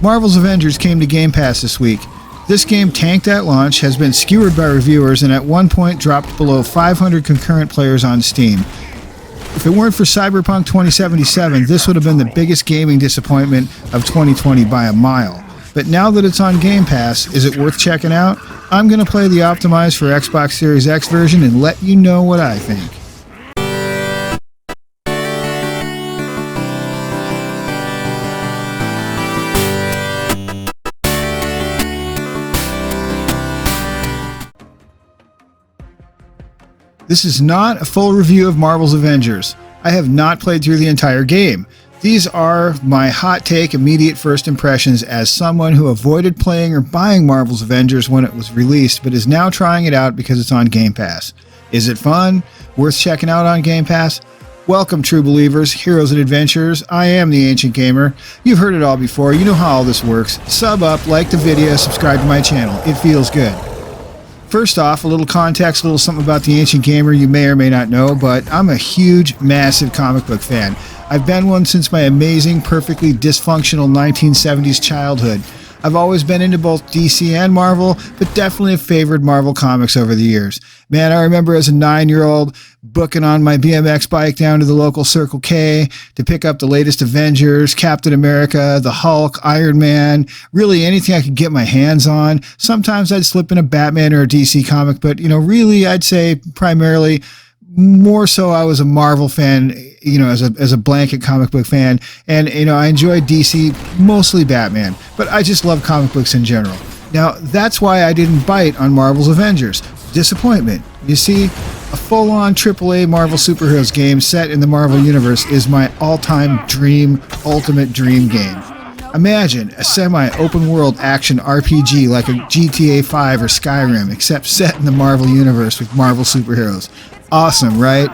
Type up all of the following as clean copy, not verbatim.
Marvel's Avengers came to Game Pass this week. This game tanked at launch, has been skewered by reviewers, and at one point dropped below 500 concurrent players on Steam. If it weren't for Cyberpunk 2077, this would have been the biggest gaming disappointment of 2020 by a mile. But now that it's on Game Pass, is it worth checking out? I'm going to play the optimized for Xbox Series X version and let you know what I think. This is not a full review of Marvel's Avengers. I have not played through the entire game. These are my hot take immediate first impressions as someone who avoided playing or buying Marvel's Avengers when it was released, but is now trying it out because it's on Game Pass. Is it fun? Worth checking out on Game Pass? Welcome, true believers, heroes and adventurers. I am the Ancient Gamer. You've heard it all before. You know how all this works. Sub up, like the video, subscribe to my channel. It feels good. First off, a little context, a little something about the Ancient Gamer you may or may not know, but I'm a huge, massive comic book fan. I've been one since my amazing, perfectly dysfunctional 1970s childhood. I've always been into both DC and Marvel, but definitely have favored Marvel comics over the years. Man, I remember as a 9-year-old booking on my BMX bike down to the local Circle K to pick up the latest Avengers, Captain America, the Hulk, Iron Man, really anything I could get my hands on. Sometimes I'd slip in a Batman or a DC comic, but, really I'd say primarily more so I was a Marvel fan, as a blanket comic book fan. And, I enjoyed DC, mostly Batman, but I just love comic books in general. Now, that's why I didn't bite on Marvel's Avengers. Disappointment. You see, a full-on AAA Marvel superheroes game set in the Marvel Universe is my all-time dream, ultimate dream game. Imagine a semi-open world action RPG like a GTA 5 or Skyrim, except set in the Marvel Universe with Marvel superheroes. Awesome, right?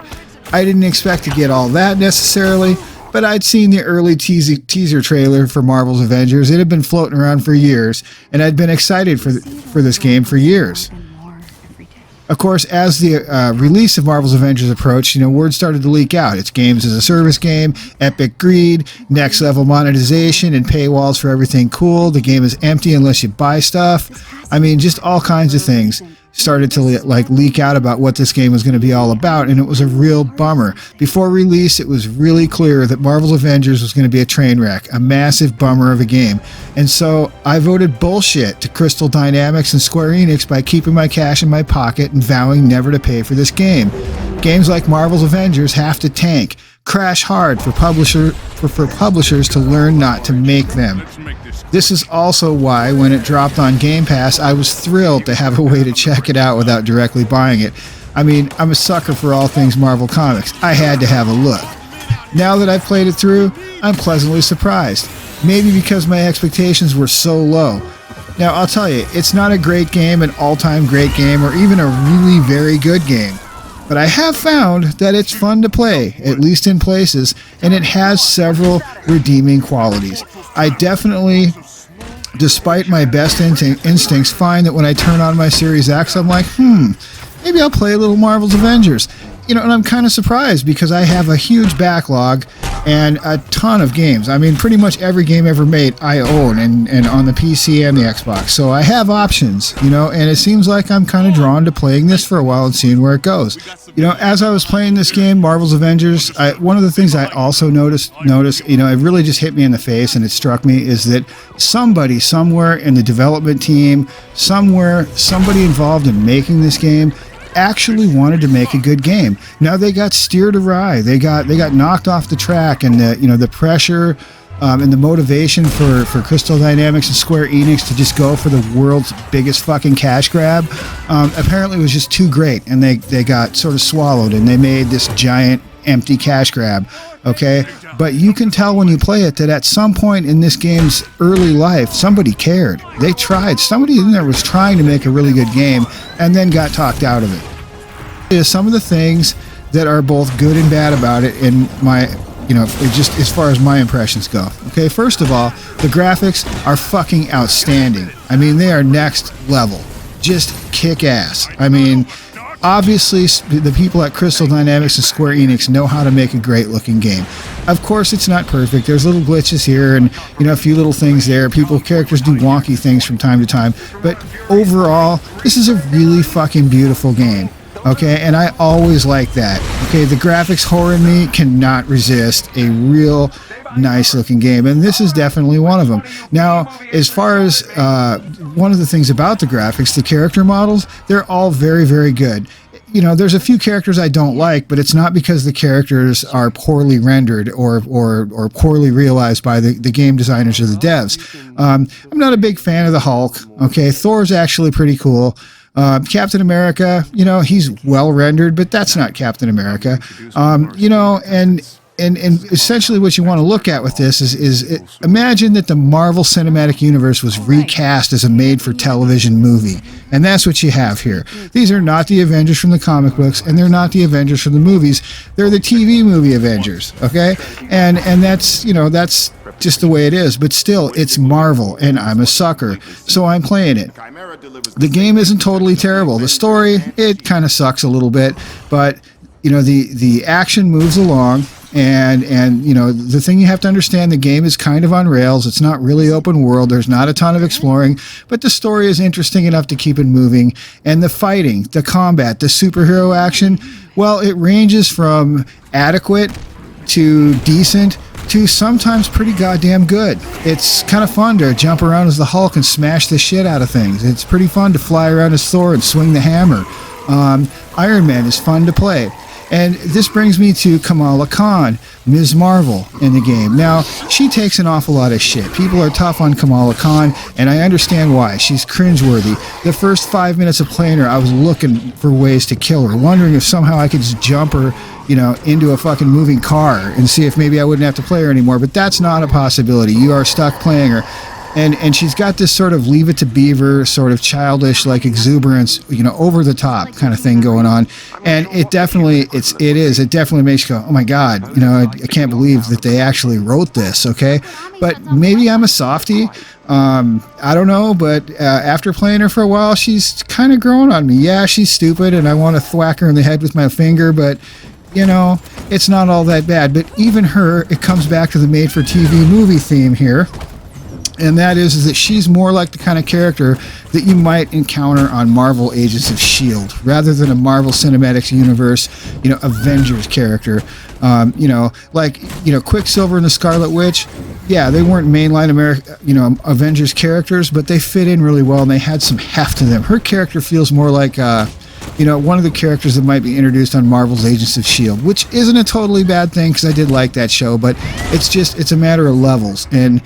I didn't expect to get all that necessarily, but I'd seen the early teaser trailer for Marvel's Avengers. It had been floating around for years, and I'd been excited for this game for years. Of course, as the release of Marvel's Avengers approached, word started to leak out. It's games as a service game, epic greed, next level monetization, and paywalls for everything cool. The game is empty unless you buy stuff. Just all kinds of things started to leak out about what this game was going to be all about, and it was a real bummer. Before release, it was really clear that Marvel's Avengers was going to be a train wreck, a massive bummer of a game. And so I voted bullshit to Crystal Dynamics and Square Enix by keeping my cash in my pocket and vowing never to pay for this game. Games like Marvel's Avengers have to tank, crash hard for publishers to learn not to make them. This is also why, when it dropped on Game Pass, I was thrilled to have a way to check it out without directly buying it. I'm a sucker for all things Marvel Comics. I had to have a look. Now that I've played it through, I'm pleasantly surprised. Maybe because my expectations were so low. Now, I'll tell you, it's not a great game, an all-time great game, or even a really very good game. But I have found that it's fun to play, at least in places, and it has several redeeming qualities. I definitely, despite my best instincts, find that when I turn on my Series X, I'm like, maybe I'll play a little Marvel's Avengers. And I'm kind of surprised because I have a huge backlog and a ton of games. Pretty much every game ever made I own, and on the PC and the Xbox. So I have options, and it seems like I'm kind of drawn to playing this for a while and seeing where it goes. As I was playing this game, Marvel's Avengers, one of the things I also noticed, it really just hit me in the face and it struck me, is that somebody somewhere in the development team, somebody involved in making this game actually wanted to make a good game. Now they got steered awry. They got knocked off the track, and the pressure and the motivation for Crystal Dynamics and Square Enix to just go for the world's biggest fucking cash grab apparently was just too great, and they got sort of swallowed, and they made this giant empty cash grab. Okay, but you can tell when you play it that at some point in this game's early life, somebody cared. They tried. Somebody in there was trying to make a really good game and then got talked out of it. Some of the things that are both good and bad about it in my, just as far as my impressions go. Okay, first of all, the graphics are fucking outstanding. They are next level. Just kick ass. obviously the people at Crystal Dynamics and Square Enix know how to make a great looking game. Of course, it's not perfect. There's little glitches here and, a few little things there. Characters do wonky things from time to time. But overall, this is a really fucking beautiful game. Okay, and I always like that. Okay, the graphics horror in me cannot resist a real nice looking game, and this is definitely one of them. Now, as far as one of the things about the graphics, the character models, they're all very, very good. There's a few characters I don't like, but it's not because the characters are poorly rendered or poorly realized by the game designers or the devs. I'm not a big fan of the Hulk. Okay, Thor's actually pretty cool. Captain America, he's well rendered, but that's not Captain America. And essentially what you want to look at with this is imagine that the Marvel Cinematic Universe was recast as a made-for-television movie. And that's what you have here. These are not the Avengers from the comic books, and they're not the Avengers from the movies. They're the TV movie Avengers, okay? And that's, that's just the way it is. But still, it's Marvel, and I'm a sucker, so I'm playing it. The game isn't totally terrible. The story, it kind of sucks a little bit, but, the action moves along. And the thing you have to understand, the game is kind of on rails. It's not really open world. There's not a ton of exploring, but the story is interesting enough to keep it moving. And the fighting, the combat, the superhero action, well, it ranges from adequate to decent to sometimes pretty goddamn good. It's kind of fun to jump around as the Hulk and smash the shit out of things. It's pretty fun to fly around as Thor and swing the hammer. Iron Man is fun to play. And this brings me to Kamala Khan, Ms. Marvel, in the game. Now, she takes an awful lot of shit. People are tough on Kamala Khan, and I understand why. She's cringeworthy. The first 5 minutes of playing her, I was looking for ways to kill her, wondering if somehow I could just jump her, into a fucking moving car and see if maybe I wouldn't have to play her anymore. But that's not a possibility. You are stuck playing her. And she's got this sort of Leave It to Beaver, sort of childish, like exuberance, over the top kind of thing going on. And it definitely makes you go, oh my God, I can't believe that they actually wrote this. Okay. But maybe I'm a softie. I don't know, but after playing her for a while, she's kind of growing on me. Yeah, she's stupid and I want to thwack her in the head with my finger, but it's not all that bad. But even her, it comes back to the made-for-TV movie theme here. And that is that she's more like the kind of character that you might encounter on Marvel Agents of S.H.I.E.L.D. rather than a Marvel Cinematic Universe, Avengers character. Quicksilver and the Scarlet Witch. Yeah, they weren't mainline Avengers characters, but they fit in really well and they had some heft to them. Her character feels more like one of the characters that might be introduced on Marvel's Agents of S.H.I.E.L.D., which isn't a totally bad thing because I did like that show, but it's a matter of levels and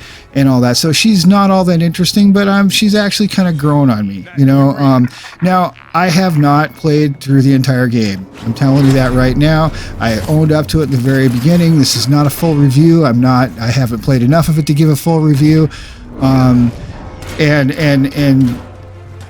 all that. So she's not all that interesting, but she's actually kind of grown on me, Now, I have not played through the entire game. I'm telling you that right now. I owned up to it at the very beginning. This is not a full review. I haven't played enough of it to give a full review. And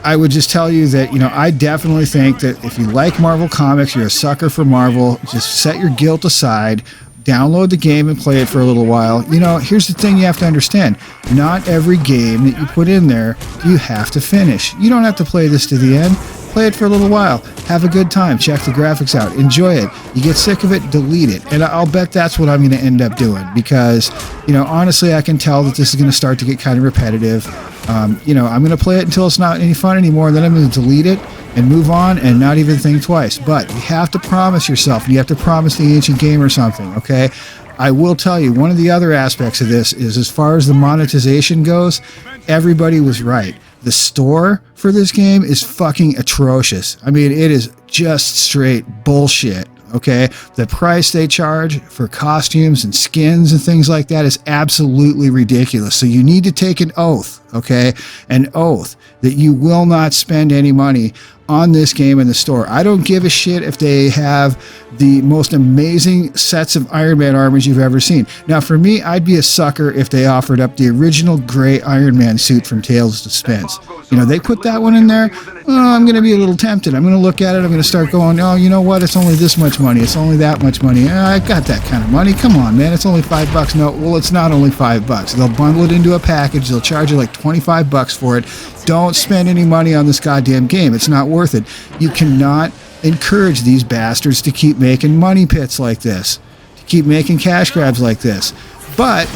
I would just tell you that, I definitely think that if you like Marvel Comics, you're a sucker for Marvel, just set your guilt aside, download the game and play it for a little while. Here's the thing you have to understand. Not every game that you put in there do you have to finish. You don't have to play this to the end. Play it for a little while. Have a good time. Check the graphics out. Enjoy it. You get sick of it, delete it. And I'll bet that's what I'm going to end up doing because, honestly, I can tell that this is going to start to get kind of repetitive. I'm going to play it until it's not any fun anymore. Then I'm going to delete it and move on and not even think twice. But you have to promise yourself. You have to promise the ancient gamer something, okay? I will tell you, one of the other aspects of this is as far as the monetization goes, everybody was right. The store for this game is fucking atrocious. I mean, it is just straight bullshit. Okay, the price they charge for costumes and skins and things like that is absolutely ridiculous. So you need to take an oath, okay, an oath that you will not spend any money on this game in the store. I don't give a shit if they have the most amazing sets of Iron Man armors you've ever seen. Now, for me, I'd be a sucker if they offered up the original gray Iron Man suit from Tales of Suspense. They put that one in there. Oh, I'm going to be a little tempted. I'm going to look at it. I'm going to start going, oh, you know what? It's only this much money. It's only that much money. I got that kind of money. Come on, man. It's only $5. No, well, it's not only $5. They'll bundle it into a package. They'll charge you like $25 for it. Don't spend any money on this goddamn game. It's not worth it. You cannot encourage these bastards to keep making money pits like this, to keep making cash grabs like this. But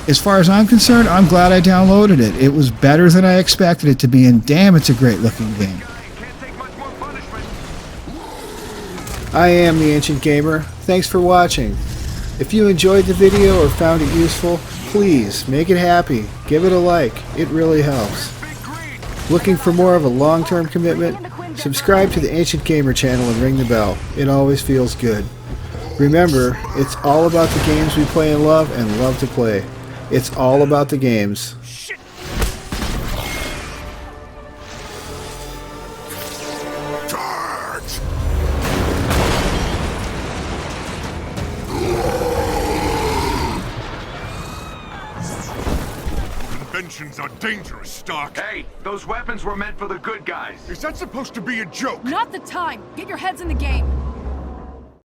as far as I'm concerned, I'm glad I downloaded it. It was better than I expected it to be, and damn, it's a great looking game. I am the Ancient Gamer. Thanks for watching. If you enjoyed the video or found it useful, please make it happy. Give it a like. It really helps. Looking for more of a long-term commitment? Subscribe to the Ancient Gamer channel and ring the bell. It always feels good. Remember, it's all about the games we play and love to play. It's all about the games. Inventions are dangerous, Stark. Hey, those weapons were meant for the good guys. Is that supposed to be a joke? Not the time. Get your heads in the game.